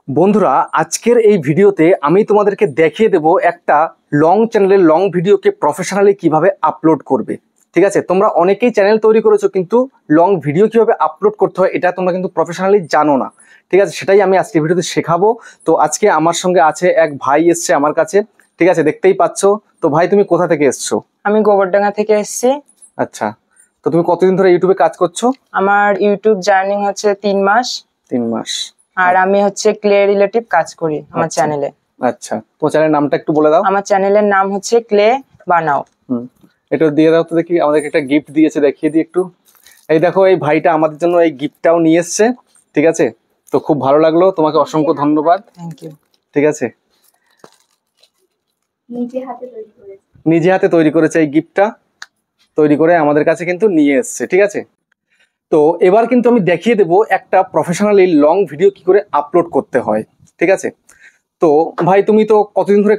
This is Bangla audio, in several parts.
বন্ধুরা, আজকের এই ভিডিওতে আমি তোমাদেরকে দেখিয়ে দেব একটা লং চ্যানেলের লং ভিডিওকে প্রফেশনালি কিভাবে আপলোড করবে। ঠিক আছে, তোমরা অনেকেই চ্যানেল তৈরি করেছো কিন্তু লং ভিডিও কিভাবে আপলোড করতে হয় এটা তোমরা কিন্তু প্রফেশনালি জানো না। ঠিক আছে, সেটাই আমি আজকে ভিডিওতে শেখাবো। তো আজকে আমার সঙ্গে আছে এক ভাই এসছে আমার কাছে। ঠিক আছে, দেখতেই পাচ্ছ। তো ভাই, তুমি কোথা থেকে এসছো? আমি গোবরডাঙ্গা থেকে এসেছি। আচ্ছা, তো তুমি কতদিন ধরে ইউটিউবে কাজ করছো? আমার ইউটিউব জার্নি হচ্ছে 3 মাস। 3 মাস। আর আমি হচ্ছে ক্লে রিলেটিভ কাজ করি আমার চ্যানেলে। আচ্ছা, তোমার চ্যানেলের নামটা একটু বলে দাও। আমার চ্যানেলের নাম হচ্ছে ক্লে বানাও। এটা দিয়ে দাও তো দেখি। আমাদেরকে একটা গিফট দিয়েছে, দেখিয়ে দিই একটু। এই দেখো, এই ভাইটা আমাদের জন্য এই গিফটটাও নিয়ে এসছে। ঠিক আছে, তো খুব ভালো লাগলো, তোমাকে অসংখ্য ধন্যবাদ। Thank you. ঠিক আছে, নিজে হাতে তৈরি করেছে এই গিফটটা, তৈরি করে আমাদের কাছে কিন্তু নিয়ে এসছে। ঠিক আছে, তো এবার কিন্তু আমি দেখিয়ে দেবো একটা প্রফেশনালি লং ভিডিও কি করে আপলোড করতে হয়। ঠিক আছে, তো ভাই তুমি তো কতদিন ধরে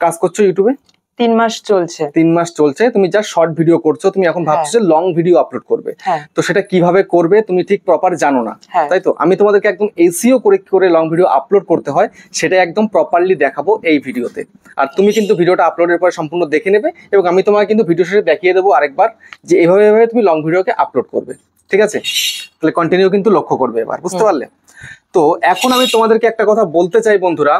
কাজ করছো ইউটিউবে? 3 মাস চলছে। 3 মাস চলছে। তুমি যা শর্ট ভিডিও করছো, তুমি এখন ভাবছো যে লং ভিডিও আপলোড করবে। তো সেটা কিভাবে করবে তুমি ঠিক প্রপার জানো না, তাই তো? আমি তোমাদেরকে একদম এসইও করে কি করে লং ভিডিও আপলোড করতে হয় সেটা একদম প্রপারলি দেখাবো এই ভিডিওতে। আর তুমি কিন্তু ভিডিওটা আপলোডের পরে সম্পূর্ণ দেখে নেবে এবং আমি তোমাকে কিন্তু ভিডিও শেষে দেখিয়ে দেবো আরেকবার যে এভাবে এভাবে তুমি লং ভিডিওকে আপলোড করবে। ঠিক আছে, তাহলে কন্টিনিউ কিন্তু লক্ষ্য করবে। এবার বুঝতে পারলে? তো এখন আমি তোমাদেরকে একটা কথা বলতে চাই বন্ধুরা,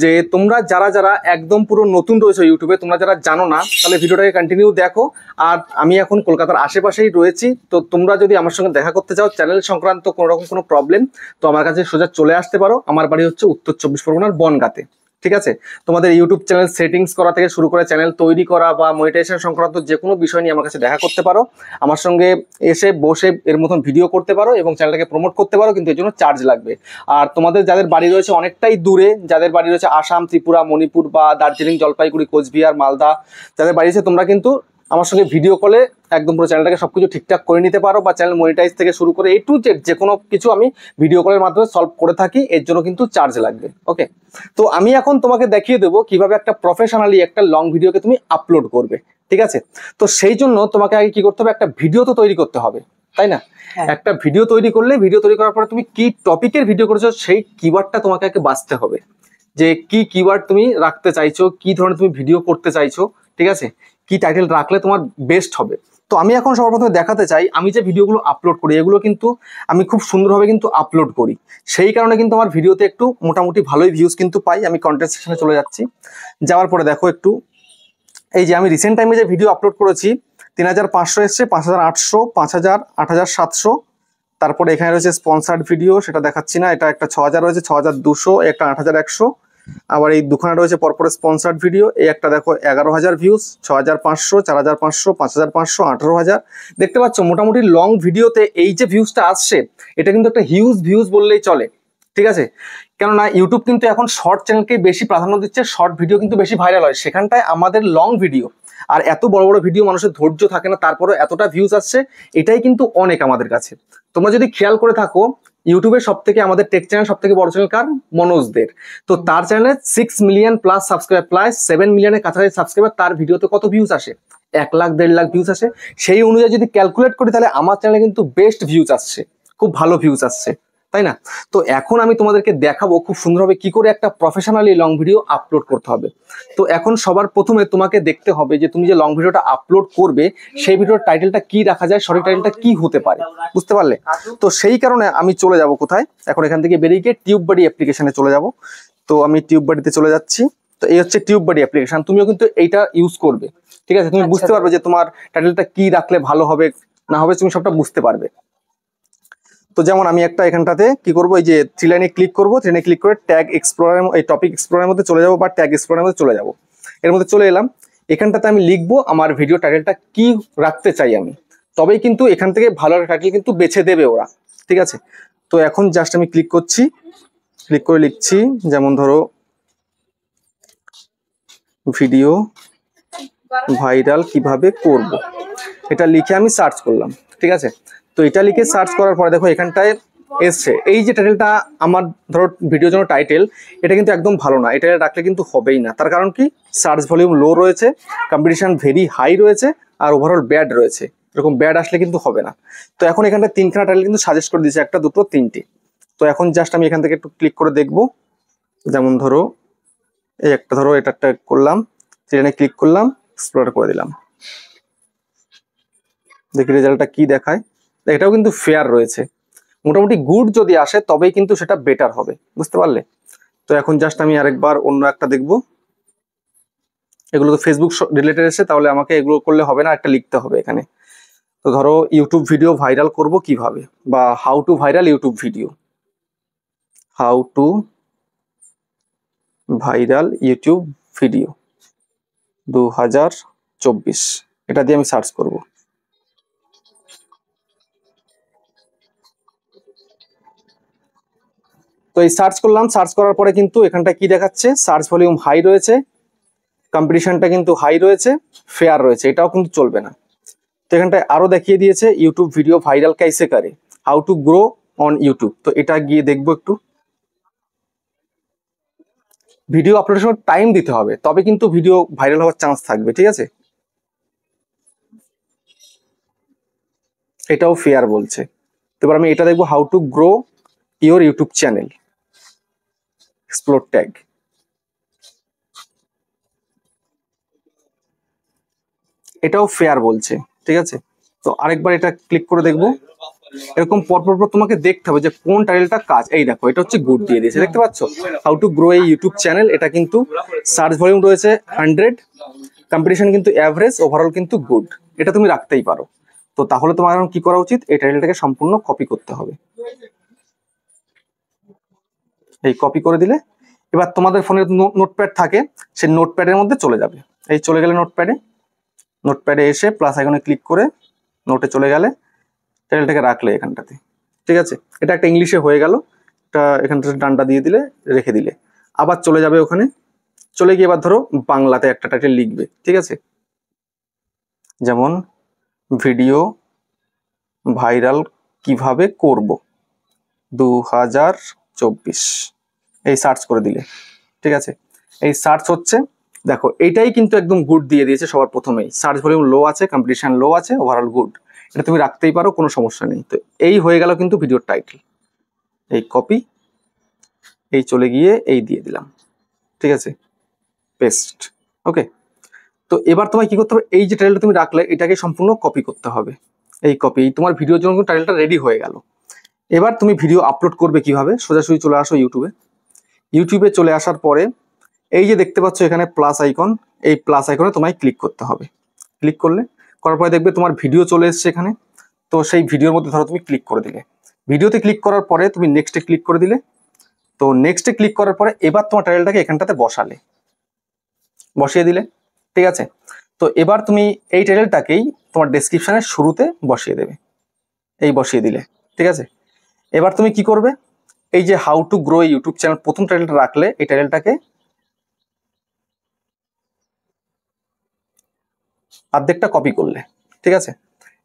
যে তোমরা যারা যারা একদম পুরো নতুন রয়েছে ইউটিউবে, তোমরা যারা জানো না, তাহলে ভিডিওটাকে কন্টিনিউ দেখো। আর আমি এখন কলকাতার আশেপাশেই রয়েছি, তো তোমরা যদি আমার সঙ্গে দেখা করতে চাও চ্যানেল সংক্রান্ত কোনো রকম কোনো প্রবলেম, তো আমার কাছে সোজা চলে আসতে পারো। আমার বাড়ি হচ্ছে উত্তর 24 পরগনার বনগাঁতে। ঠিক আছে, তোমাদের ইউটিউব চ্যানেল সেটিংস করা থেকে শুরু করে চ্যানেল তৈরি করা বা মনিটাইজেশন সংক্রান্ত যে কোনো বিষয় নিয়ে আমার কাছে দেখা করতে পারো। আমার সঙ্গে এসে বসে এর মতন ভিডিও করতে পারো এবং চ্যানেলটাকে প্রমোট করতে পারো, কিন্তু এর জন্য চার্জ লাগবে। আর তোমাদের যাদের বাড়ি রয়েছে অনেকটাই দূরে, যাদের বাড়ি রয়েছে আসাম, ত্রিপুরা, মণিপুর বা দার্জিলিং, জলপাইগুড়ি, কোচবিহার, মালদা, যাদের বাড়ি আছে, তোমরা কিন্তু আমার সঙ্গে ভিডিও কলে একদম পুরো চ্যানেলটাকে সবকিছু ঠিকঠাক করে নিতে পারো, বা চ্যানেল মনিটাইজ থেকে শুরু করে টু জেড যে কোনো কিছু আমি ভিডিও কলের মাধ্যমে সলভ করে থাকি। এর জন্য কিন্তু চার্জ লাগবে। ওকে, তো আমি এখন তোমাকে দেখিয়ে দেবো কিভাবে একটা প্রফেশনালি একটা লং ভিডিওকে তুমি আপলোড করবে। ঠিক আছে, তো সেই জন্য তোমাকে আগে কি করতে হবে, একটা ভিডিও তো তৈরি করতে হবে, তাই না? একটা ভিডিও তৈরি করলে, ভিডিও তৈরি করার পরে তুমি কি টপিকের ভিডিও করেছো সেই কিওয়ার্ডটা তোমাকে আগে বাছতে হবে, যে কি কিওয়ার্ড তুমি রাখতে চাইছো, কি ধরনের তুমি ভিডিও করতে চাইছো। ঠিক আছে, কি টাইটেল রাখলে তোমার বেস্ট হবে। তো আমি এখন সবার প্রথমে দেখাতে চাই, আমি যে ভিডিওগুলো আপলোড করি এগুলো কিন্তু আমি খুব সুন্দরভাবে কিন্তু আপলোড করি। সেই কারণে কিন্তু আমার ভিডিওতে একটু মোটামুটি ভালোই ভিউজ কিন্তু পাই। আমি কন্টেন্ট সেকশনে চলে যাচ্ছি, যাওয়ার পরে দেখো একটু, এই যে আমি রিসেন্ট টাইমে যে ভিডিও আপলোড করেছি 3500 এসছে, 5800, 5000, 8700। তারপরে এখানে রয়েছে স্পন্সার্ড ভিডিও, সেটা দেখাচ্ছি না। এটা একটা 6000 রয়েছে, 6200, একটা 8100। আবার এই দুখানা রয়েছে পরপর স্পন্সার্ড ভিডিও। এই একটা দেখো 11000 ভিউজ, 6500, 4500, 5500, 18000। দেখতে পাচ্ছ মোটামুটি লং ভিডিওতে এই যে ভিউজটা আসছে এটা কিন্তু একটা হিউজ ভিউজ বললেই চলে। ঠিক আছে, কেননা ইউটিউব কিন্তু এখন শর্ট চ্যানেলকে বেশি প্রাধান্য দিচ্ছে, শর্ট ভিডিও কিন্তু বেশি ভাইরাল হয়, সেখানটায় আমাদের লং ভিডিও আর এত বড় বড় ভিডিও মানুষের ধৈর্য থাকে না, তারপরে এতটা ভিউজ আসছে, এটাই কিন্তু অনেক আমাদের কাছে। তোমরা যদি খেয়াল করে থাকো, ইউটিউবের সব থেকে আমাদের টেক চ্যানেল সব থেকে বড় চ্যানেল কার? মনোজদের। তো তার চ্যানেলে 6 মিলিয়ন প্লাস সাবস্ক্রাইবার, প্লাস 7 মিলিয়নের কাছাকাছি সাবস্ক্রাইবার, তার ভিডিওতে কত ভিউজ আসে? 1 লাখ 1.5 লাখ ভিউজ আসে। সেই অনুযায়ী যদি ক্যালকুলেট করি তাহলে আমার চ্যানেলে কিন্তু বেস্ট ভিউজ আসছে, খুব ভালো ভিউজ আসছে, তাই না? তো এখন আমি তোমাদেরকে দেখাবো খুব সুন্দরভাবে কি করে একটা প্রফেশনালি লং ভিডিও আপলোড করতে হবে। তো এখন সবার প্রথমে তোমাকে দেখতে হবে যে তুমি যে লং ভিডিওটা আপলোড করবে সেই ভিডিওর টাইটেলটা কি রাখা যায়, সঠিক টাইটেলটা কি হতে পারে, বুঝতে পারলে? তো সেই কারণে আমি চলে যাব কোথায়, এখন এখান থেকে বেরিয়ে গিয়ে টিউববাডি অ্যাপ্লিকেশনে চলে যাব। তো আমি টিউববাডিতে চলে যাচ্ছি। তো এই হচ্ছে টিউববাডি অ্যাপ্লিকেশন, তুমিও কিন্তু এইটা ইউজ করবে। ঠিক আছে, তুমি বুঝতে পারবে যে তোমার টাইটেলটা কি রাখলে ভালো হবে না হবে, তুমি সবটা বুঝতে পারবে। তো যেমন আমি একটা এখানটাতে কি করবো, এই যে 3 লাইনে ক্লিক করবো, 3 লাইনে ক্লিক করে ট্যাগ এক্সপ্লোরার, এই টপিক এক্সপ্লোরারের মধ্যে চলে যাবো বা ট্যাগ এক্সপ্লোরারের মধ্যে চলে যাবো। এর মধ্যে চলে এলাম, এখানটাতে আমি লিখবো আমার ভিডিও টাইটেলটা কি রাখতে চাই আমি, তবেই কিন্তু এখান থেকে ভালো টাইটেল কিন্তু বেছে দেবে ওরা। ঠিক আছে, তো এখন জাস্ট আমি ক্লিক করছি, ক্লিক করে লিখছি, যেমন ধরো ভিডিও ভাইরাল কিভাবে করব, এটা লিখে আমি সার্চ করলাম। ঠিক আছে, তো এটা লিখে সার্চ করার পরে দেখো এখানটায় এসছে এই যে টাইটেলটা আমার, ধরো ভিডিওর জন্য টাইটেল, এটা কিন্তু একদম ভালো না, এটা রাখলে কিন্তু হবেই না। তার কারণ কি, সার্চ ভলিউম লো রয়েছে, কম্পিটিশন ভেরি হাই রয়েছে, আর ওভারঅল ব্যাড রয়েছে। এরকম ব্যাড আসলে কিন্তু হবে না। তো এখন এখানটা 3খানা টাইটেল কিন্তু সাজেস্ট করে দিয়েছে, 1, 2, 3টে। তো এখন জাস্ট আমি এখান থেকে একটু ক্লিক করে দেখবো যেমন ধরো এই একটা, ধরো এটা একটা করলাম, ট্রেনে ক্লিক করলাম, এক্সপ্লোর করে দিলাম, দেখি রেজাল্টটা কি দেখায়। এটাও কিন্তু ফেয়ার রয়েছে, মোটামুটি গুড যদি আসে তবেই কিন্তু সেটা বেটার হবে, বুঝতে পারলে? তো এখন জাস্ট আমি আরেকবার অন্য একটা দেখবো। এগুলো তো ফেসবুক রিলেটেড এসে, তাহলে আমাকে এগুলো করলে হবে না, একটা লিখতে হবে এখানে। তো ধরো ইউটিউব ভিডিও ভাইরাল করব কিভাবে, বা how to viral YouTube video, how to viral YouTube video 2024, এটা দিয়ে আমি সার্চ করব। তো এই সার্চ করলাম, সার্চ করার পরে কিন্তু এখানটা কি দেখাচ্ছে, সার্চ ভলিউম হাই রয়েছে, কম্পিটিশনটা কিন্তু হাই রয়েছে, ফেয়ার রয়েছে, এটাও কিন্তু চলবে না। তো এখানটায় আরো দেখিয়ে দিয়েছে ইউটিউব ভিডিও ভাইরাল কাইসে করে, how to grow on YouTube. তো এটা গিয়ে দেখবো একটু। ভিডিও আপলোডের সময় টাইম দিতে হবে, তবে কিন্তু ভিডিও ভাইরাল হওয়ার চান্স থাকবে, ঠিক আছে? এটাও ফেয়ার বলছে। তো এবার আমি এটা দেখবো, how to grow your YouTube channel, explore tag, এটাও ফেয়ার বলছে, ঠিক আছে? তো আরেকবার এটা ক্লিক করে দেখবো। এরকম পরপর তোমাকে দেখতে হবে যে কোন টাইটেলটা কাজ। এই দেখো, এটা হচ্ছে গুড দিয়ে দিয়েছে, দেখতে পাচ্ছ? হাউ টু গ্রো এই ইউটিউব চ্যানেল, এটা কিন্তু সার্চ ভলিউম রয়েছে 100, কম্পিটিশন কিন্তু অ্যাভারেজ, ওভারঅল কিন্তু গুড, এটা তুমি রাখতেই পারো। তো তাহলে তোমার এখন কি করা উচিত, এই টাইটেলটাকে সম্পূর্ণ কপি করতে হবে। এই কপি করে দিলে এবার তোমাদের ফোনে নোটপ্যাড থাকে, সেই নোটপ্যাডের মধ্যে চলে যাবে। এই চলে গেলে নোটপ্যাডে, নোটপ্যাডে এসে প্লাস আইকনে ক্লিক করে নোটে চলে গেলে টাইটেলটাকে রাখলে এখানটাতে, ঠিক আছে? এটা একটা ইংলিশে হয়ে গেল, এটা এখানটাতে ডানটা দিয়ে দিলে, রেখে দিলে, আবার চলে যাবে ওখানে। চলে গিয়ে এবার ধরো বাংলাতে একটা টাইটেল লিখবে, ঠিক আছে? যেমন ভিডিও ভাইরাল কিভাবে করব 2024, এই সার্চ করে দিলে, ঠিক আছে? এই সার্চ হচ্ছে, দেখো এইটাই কিন্তু একদম গুড দিয়ে দিয়েছে সবার প্রথমেই, সার্চ ভলিউম লো আছে, কম্পিটিশন লো আছে, ওভারঅল গুড, এটা তুমি রাখতেই পারো, কোনো সমস্যা নেই। তো এই হয়ে গেল কিন্তু ভিডিওর টাইটেল। এই কপি, এই চলে গিয়ে এই দিয়ে দিলাম, ঠিক আছে? পেস্ট, ওকে। তো এবার তোমায় কি করতে হবে, এই যে টাইটেলটা তুমি রাখলে এটাকে সম্পূর্ণ কপি করতে হবে। এই কপি, তোমার ভিডিওর জন্য টাইটেলটা রেডি হয়ে গেল। এবার তুমি ভিডিও আপলোড করবে কিভাবে, সোজাসুজি চলে আসো ইউটিউবে। ইউটিউবে চলে আসার পরে এই যে দেখতে পাচ্ছ এখানে প্লাস আইকন, এই প্লাস আইকনে তোমায় ক্লিক করতে হবে। ক্লিক করার পরে দেখবে তোমার ভিডিও চলে এসছে এখানে। তো সেই ভিডিওর মধ্যে ধরো তুমি ক্লিক করে দিলে, ভিডিওতে ক্লিক করার পরে তুমি নেক্সটে ক্লিক করে দিলে। তো নেক্সটে ক্লিক করার পরে এবার তোমার টাইটেলটাকে এখানটাতে বসিয়ে দিলে, ঠিক আছে? তো এবার তুমি এই টাইটেলটাকেই তোমার ডেসক্রিপশনের শুরুতে বসিয়ে দেবে, এই বসিয়ে দিলে, ঠিক আছে? এবার তুমি কি করবে, এই যে how to grow YouTube channel প্রথম টাইটেলটা রাখলে, এই টাইটেলটাকে অর্ধেকটা কপি করলে, ঠিক আছে?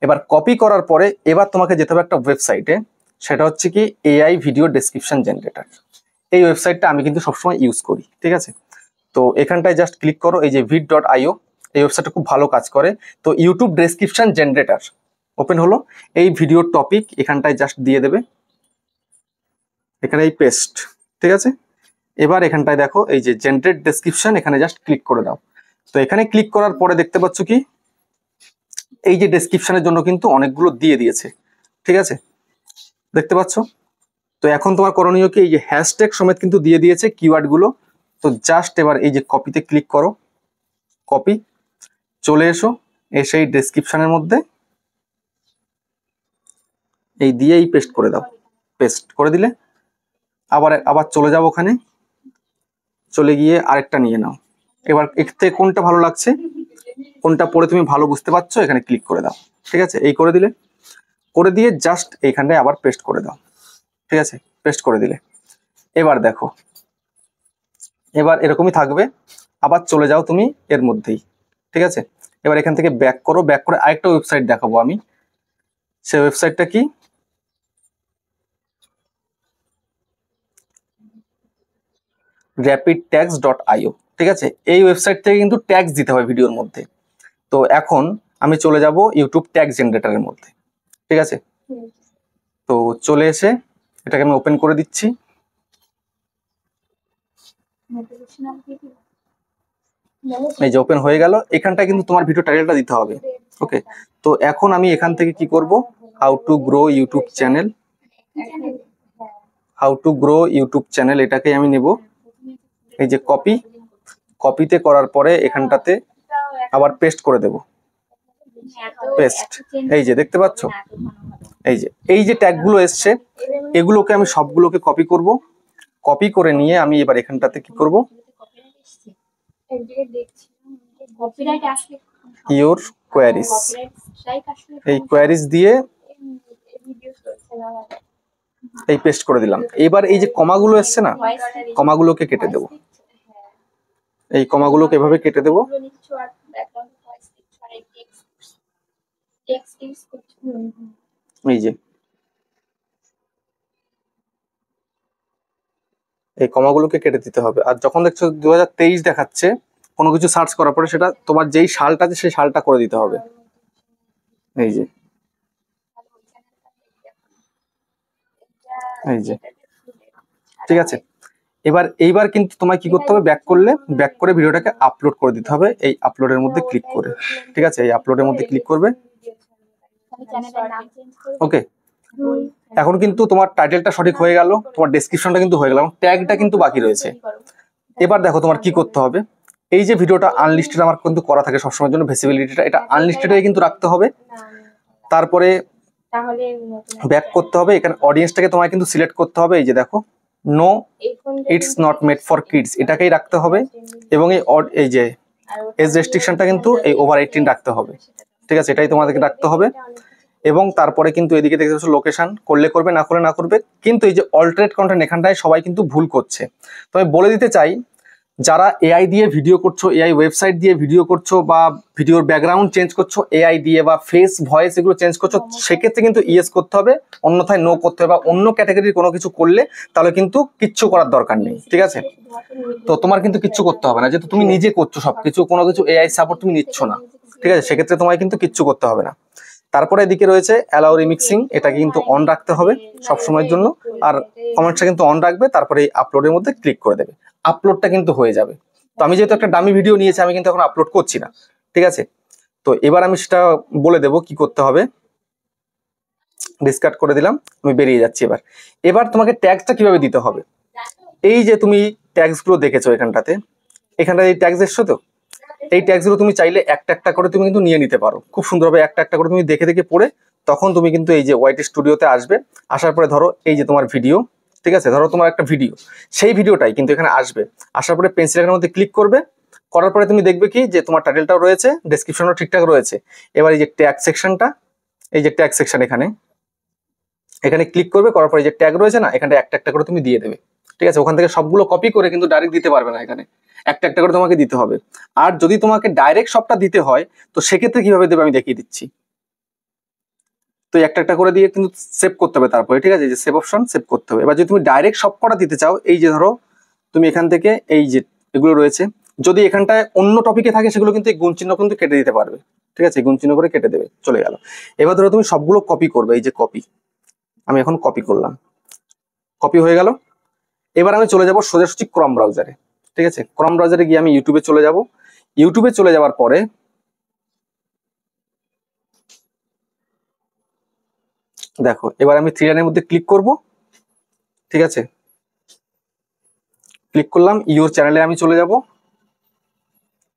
এবার কপি করার পরে এবার তোমাকে যেতে হবে একটা ওয়েবসাইটে, সেটা হচ্ছে কি এআই ভিডিও ডেসক্রিপশন জেনারেটর। এই ওয়েবসাইটটা আমি কিন্তু সবসময় ইউজ করি, ঠিক আছে? তো এখানটায় জাস্ট ক্লিক করো, এই যে vid.io, এই ওয়েবসাইটটা খুব ভালো কাজ করে। তো ইউটিউব ডেসক্রিপশন জেনারেটর ওপেন হলো, এই ভিডিওর টপিক এখানটায় জাস্ট দিয়ে দেবে, এখানে এই পেস্ট, ঠিক আছে? এবার এখানটায় দেখো এই যে জেনারেট ডেসক্রিপশন, এখানে জাস্ট ক্লিক করে দাও। তো এখানে ক্লিক করার পরে দেখতে পাচ্ছ কি, এই যে ডেসক্রিপশনের জন্য কিন্তু অনেকগুলো দিয়ে দিয়েছে, ঠিক আছে? দেখতে পাচ্ছ? তো এখন তোমার করণীয় কি, এই যে হ্যাশট্যাগ সমেত কিন্তু দিয়ে দিয়েছে কিওয়ার্ড গুলো। তো জাস্ট এবার এই যে কপিতে ক্লিক করো, কপি, চলে এসো, এসে এই ডেসক্রিপশনের মধ্যে এই দিয়ে এই পেস্ট করে দাও। পেস্ট করে দিলে আবার চলে যাও ওখানে, চলে গিয়ে আরেকটা নিয়ে নাও। এবার এর থেকে কোনটা ভালো লাগছে, কোনটা পড়ে তুমি ভালো বুঝতে পারছো, এখানে ক্লিক করে দাও, ঠিক আছে? এই করে দিলে, করে দিয়ে জাস্ট এইখানটায় আবার পেস্ট করে দাও, ঠিক আছে? পেস্ট করে দিলে এবার দেখো, এবার এরকমই থাকবে। আবার চলে যাও তুমি এর মধ্যেই, ঠিক আছে? এবার এখান থেকে ব্যাক করো, ব্যাক করে আরেকটা ওয়েবসাইট দেখাবো আমি। সেই ওয়েবসাইটটা কি, rapidtags.io, ঠিক আছে? এই ওয়েবসাইট থেকে কিন্তু ট্যাগস দিতে হয় ভিডিওর মধ্যে। তো এখন আমি চলে যাব ইউটিউব ট্যাগ জেনারেটরের মধ্যে, ঠিক আছে? তো চলে এসে এটাকে আমি ওপেন করে দিচ্ছি। এই যে ওপেন হয়ে গেল। এখানটায় কিন্তু তোমার ভিডিও টাইটেলটা দিতে হবে। ওকে, তো এখন আমি এখান থেকে কি করব, how to grow YouTube channel, how to grow YouTube channel, এটাকে আমি নেব। এই যে কপি, কপিতে করার পরে এখানটাতে আবার পেস্ট করে দেব, পেস্ট। এই যে দেখতে পাচ্ছ, এই যে ট্যাগগুলো এসছে, এগুলোকে আমি সবগুলোকে কপি করব। কপি করে নিয়ে আমি এবার এখানটাতে কি করব, ইওর কোয়ারিজ, এই কোয়ারিজ দিয়ে এই পেস্ট করে দিলাম। এবার এই যে কমাগুলো এসছে না, কমাগুলোকে কেটে দেব, এই কমাগুলোকে এভাবে কেটে দেব। এই যে এই কমাগুলোকে কেটে দিতে হবে। আর যখন দেখছো 2023 দেখাচ্ছে কোনো কিছু সার্চ করার পরে, সেটা তোমার যেই সালটা আছে সেই সালটা করে দিতে হবে। এই যে এই যে ঠিক আছে। এইবার কিন্তু তোমায় কি করতে হবে, ব্যাক করে ভিডিওটাকে আপলোড করে দিতে হবে। এই আপলোডের মধ্যে ক্লিক করে, ঠিক আছে, এই আপলোডের মধ্যে ক্লিক করবে। ওকে, এখন কিন্তু তোমার টাইটেলটা সঠিক হয়ে গেল, তোমার ডেসক্রিপশনটা কিন্তু হয়ে গেল, ট্যাগটা কিন্তু বাকি রয়েছে। এবার দেখো তোমার কি করতে হবে, এই যে ভিডিওটা আনলিস্টেড আমার কিন্তু করা থাকে সবসময়ের জন্য, ভিজিবিলিটিটা এটা আনলিস্টেডে কিন্তু রাখতে হবে। তারপরে ব্যাক করতে হবে, এখানে অডিয়েন্সটাকে তোমায় কিন্তু সিলেক্ট করতে হবে। এই যে দেখো, no it's not made for kids, এটাকেই রাখতে হবে। এবং এই যে এজ রেস্ট্রিকশনটা কিন্তু এই ওভার 18 রাখতে হবে, ঠিক আছে, এটাই তোমাদেরকে রাখতে হবে। এবং তারপরে কিন্তু এদিকে দেখতে পাচ্ছ লোকেশন, করলে করবে, না করলে না করবে। কিন্তু এই যে অল্টারনেট কন্টেন্ট, এখানটায় সবাই কিন্তু ভুল করছে। তো আমি বলে দিতে চাই, যারা এআই দিয়ে ভিডিও করছো, এআই ওয়েবসাইট দিয়ে ভিডিও করছো, বা ভিডিওর ব্যাকগ্রাউন্ড চেঞ্জ করছো এআই দিয়ে, বা ফেস ভয়েস এগুলো চেঞ্জ করছো, সেক্ষেত্রে কিন্তু ইয়েস করতে হবে, অন্যথায় নো করতে হবে। বা অন্য ক্যাটাগরির কোনো কিছু করলে তাহলে কিন্তু কিচ্ছু করার দরকার নেই, ঠিক আছে। তো তোমার কিন্তু কিচ্ছু করতে হবে না, যেহেতু তুমি নিজে করছো সবকিছু, কোনো কিছু এআই সাপোর্ট তুমি নিচ্ছ না, ঠিক আছে, সেক্ষেত্রে তোমায় কিন্তু কিচ্ছু করতে হবে না। তারপরে এদিকে রয়েছে অ্যালাউ রিমিক্সিং, এটাকে কিন্তু অন রাখতে হবে সব সময়ের জন্য। আর কমেন্টসটা কিন্তু অন রাখবে, তারপরে এই আপলোডের মধ্যে ক্লিক করে দেবে, আপলোডটা কিন্তু হয়ে যাবে। তো আমি যেহেতু একটা ডামি ভিডিও নিয়েছি, আমি কিন্তু এখন আপলোড করছি না, ঠিক আছে। তো এবার আমি সেটা বলে দেবো কি করতে হবে। ডিসকার্ড করে দিলাম, আমি বেরিয়ে যাচ্ছি। এবার তোমাকে ট্যাগসটা কিভাবে দিতে হবে, এই যে তুমি ট্যাগস গুলো দেখেছো এখানটাতে এই ট্যাগস এসছো, তো এই ট্যাগস গুলো তুমি চাইলে একটা একটা করে তুমি কিন্তু নিয়ে নিতে পারো, খুব সুন্দরভাবে একটা একটা করে তুমি দেখে দেখে পড়ে, তখন তুমি কিন্তু এই যে ওয়াইটি স্টুডিওতে আসবে। আসার পরে ধরো এই যে তোমার ভিডিও, ঠিক আছে, ধরো তোমার একটা ভিডিও, সেই ভিডিওটাই কিন্তু এখানে আসবে। আসার পরে পেন্সিল আইকনের মধ্যে ক্লিক করবে, করার পরে তুমি দেখবে কি যে তোমার টাইটেলটাও রয়েছে, ডেসক্রিপশনও ঠিকঠাক রয়েছে। এবার এই যে ট্যাগ সেকশনটা, এই যে ট্যাগ সেকশন, এখানে ক্লিক করবে, করার পরে যে ট্যাগ রয়েছে না, এখানটা একটা একটা করে তুমি দিয়ে দেবে, ঠিক আছে। ওখান থেকে সবগুলো কপি করে কিন্তু ডাইরেক্ট দিতে পারবে না, এখানে একটা একটা করে তোমাকে দিতে হবে। আর যদি তোমাকে ডাইরেক্ট সবটা দিতে হয়, তো সেক্ষেত্রে কিভাবে দেবে আমি দেখিয়ে দিচ্ছি। তো একটা একটা করে দিয়ে কিন্তু সেভ করতে হবে তারপরে, ঠিক আছে, যে সেভ অপশন, সেভ করতে হবে। এবার যদি তুমি ডাইরেক্ট সব কটা দিতে চাও, এই যে ধরো তুমি এখান থেকে এই যে এগুলো রয়েছে, যদি এখানটায় অন্য টপিকে থাকে সেগুলো কিন্তু এই গুণ চিহ্ন কিন্তু কেটে দিতে পারবে, ঠিক আছে, গুণ চিহ্ন করে কেটে দেবে, চলে গেল। এবার ধরো তুমি সবগুলো কপি করবে, এই যে কপি, আমি এখন কপি করলাম, কপি হয়ে গেল। এবার আমি চলে যাব সোজাসুজি ক্রম ব্রাউজারে, ঠিক আছে। ক্রম ব্রাউজারে গিয়ে আমি ইউটিউবে চলে যাব। ইউটিউবে চলে যাওয়ার পরে দেখো, এবার আমি থ্রি লাইনের মধ্যে ক্লিক করব, ঠিক আছে, ক্লিক করলাম। ইওর চ্যানেলে আমি চলে যাব,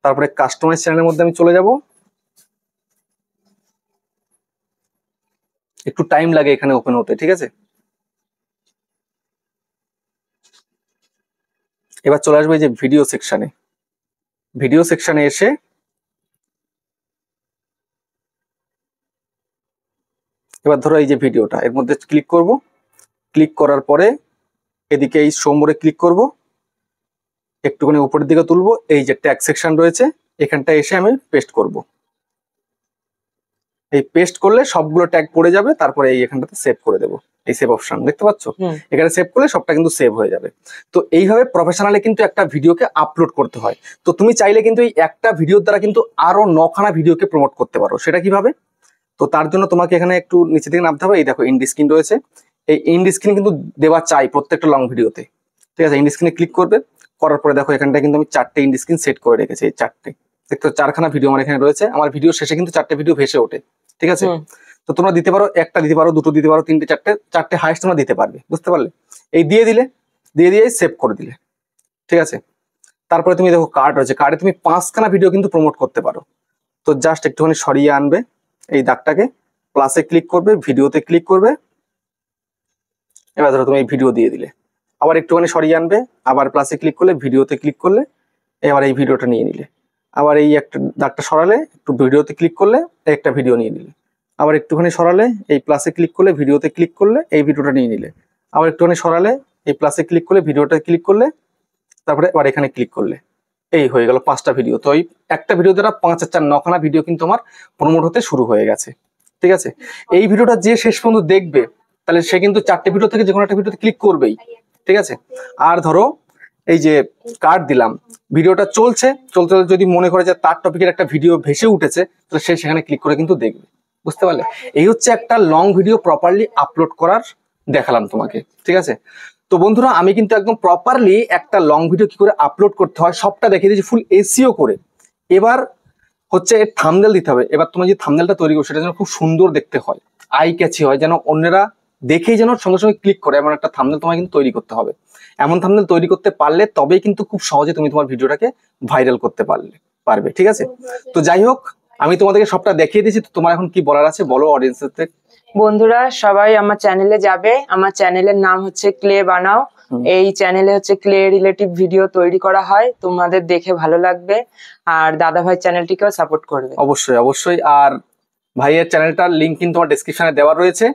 তারপরে কাস্টমাইজ চ্যানেলের মধ্যে আমি চলে যাব। একটু টাইম লাগে এখানে ওপেন হতে, ঠিক আছে। এবার চলে আসবে এই যে ভিডিও সেকশনে, ভিডিও সেকশনে এসে এবার ধরো এই যে ভিডিওটা, এর মধ্যে ক্লিক করব। ক্লিক করার পরে এদিকে এই শো মোরে ক্লিক করব, একটুখানি উপরের দিকে তুলবো, এই যে ট্যাগ সেকশন রয়েছে এখানটা এসে আমি পেস্ট করব। এই পেস্ট করলে সবগুলো ট্যাগ পড়ে যাবে, তারপরে এই এখানটাতে সেভ করে দেবো, এই সেভ অপশন দেখতে পাচ্ছ, এখানে সেভ করলে সবটা কিন্তু সেভ হয়ে যাবে। তো এইভাবে প্রফেশনালি কিন্তু একটা ভিডিওকে আপলোড করতে হয়। তো তুমি চাইলে কিন্তু এই একটা ভিডিওর দ্বারা কিন্তু আরো 9খানা ভিডিওকে প্রমোট করতে পারো। সেটা কিভাবে? তো তার জন্য তোমাকে এখানে একটু নিচে থেকে নামতে হবে। এই দেখো ইন্ড স্ক্রিন রয়েছে, এই ইন্ড স্ক্রিন কিন্তু দেওয়া চাই প্রত্যেকটা লং ভিডিওতে, ঠিক আছে। ইন্ড স্ক্রিনে ক্লিক করবে, করার পরে দেখো এখানটা কিন্তু আমি 4টে ইন্ড স্ক্রিন সেট করে রেখেছি, এই 4টে দেখতে 4খানা ভিডিও আমার এখানে রয়েছে। আমার ভিডিও শেষে কিন্তু 4টে ভিডিও ভেসে ওঠে, ঠিক আছে? তো তোমরা দিতে পারো, একটা দিতে পারো, দুটো দিতে পারো, 3টে 4টে হাইস্ট তোমরা দিতে পারবে, বুঝতে পারলে? এই দিয়ে দিয়ে সেভ করে দিলে, ঠিক আছে? তারপরে তুমি দেখো কার্ড রয়েছে, কার্ডে তুমি 5খানা ভিডিও কিন্তু প্রমোট করতে পারো। তো জাস্ট একটুখানি সরিয়ে আনবে এই দাগটাকে, প্লাসে ক্লিক করবে, ভিডিওতে ক্লিক করবে, এবার ধরো তুমি এই ভিডিও দিয়ে দিলে, আবার একটুখানি সরিয়ে আনবে, আবার প্লাসে ক্লিক করলে, ভিডিওতে ক্লিক করলে, এবার এই ভিডিওটা নিয়ে নিলে, আবার এই একটা দাগটা সরালে, একটু ভিডিওতে ক্লিক করলে একটা ভিডিও নিয়ে নিলে, আবার একটুখানি সরালে, এই প্লাসে ক্লিক করলে, ভিডিওতে ক্লিক করলে এই ভিডিওটা নিয়ে নিলে, আবার একটুখানি সরালে, এই প্লাসে ক্লিক করলে, ভিডিওটা ক্লিক করলে, তারপরে আবার এখানে ক্লিক করলে, এই হয়ে গেল 5টা ভিডিও। তো এই একটা ভিডিও দ্বারা 5 আর 4 9খানা ভিডিও কিন্তু আমার প্রমোট হতে শুরু হয়ে গেছে, ঠিক আছে? এই ভিডিওটা যে শেষ পর্যন্ত দেখবে তাহলে সে কিন্তু 4টে ভিডিও থেকে যে কোনো একটা ভিডিওতে ক্লিক করবেই, ঠিক আছে? আর ধরো এই যে কার্ড দিলাম, ভিডিওটা চলতে চলতে যদি মনে করে যে তার টপিকের একটা ভিডিও ভেসে উঠেছে, তাহলে সে সেখানে ক্লিক করে কিন্তু দেখবে, বুঝতে পারলে? এই হচ্ছে একটা লং ভিডিও প্রপারলি আপলোড করার দেখালাম তোমাকে, ঠিক আছে? তো বন্ধুরা, আমি কিন্তু একদম প্রপারলি একটা লং ভিডিও কি করে আপলোড করতে হয় সবটা দেখিয়ে দিয়েছি, ফুল এসইও করে। এবার হচ্ছে এর থাম্বনেল দিতে হবে। এবার তুমি যে থাম্বনেলটা তৈরি করো সেটা যেন খুব সুন্দর দেখতে হয়, আই ক্যাচি হয়, যেন অন্যরা দেখেই যেন সঙ্গে সঙ্গে ক্লিক করে, এমন একটা থাম্বনেল তোমায় কিন্তু তৈরি করতে হবে। এমন থাম্বনেল তৈরি করতে পারলে তবেই কিন্তু খুব সহজে তুমি তোমার ভিডিওটাকে ভাইরাল করতে পারবে, ঠিক আছে? তো যাই হোক, আমি তোমাদেরকে সবটা দেখিয়ে দিয়েছি। তো তোমার এখন কি বলার আছে বলো অডিয়েন্সদের। বন্ধুরা সবাই আমার চ্যানেলে যাবে, আমার চ্যানেলের নাম হচ্ছে ক্লে বানাও। এই চ্যানেলে হচ্ছে ক্লে রিলেটিভ ভিডিও তৈরি করা হয়, তোমাদের দেখে ভালো লাগবে, আর দাদা ভাই চ্যানেলটিকেও সাপোর্ট করবে। অবশ্যই অবশ্যই। আর ভাইয়ের চ্যানেলটার লিঙ্ক কিন্তু আমার ডেসক্রিপশনে দেওয়া রয়েছে,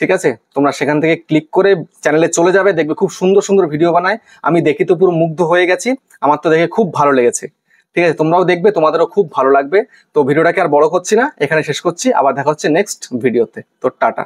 ঠিক আছে? তোমরা সেখান থেকে ক্লিক করে চ্যানেলে চলে যাবে, দেখবে খুব সুন্দর সুন্দর ভিডিও বানায়। আমি দেখি তো পুরো মুগ্ধ হয়ে গেছি, আমার তো দেখে খুব ভালো লেগেছে, ঠিক আছে? তোমরাও দেখবে, তোমাদেরও খুব ভালো লাগবে। তো ভিডিওটাকে আর বড় করছি না, এখানে শেষ করছি, আবার দেখা হচ্ছে নেক্সট ভিডিওতে। তো টাটা।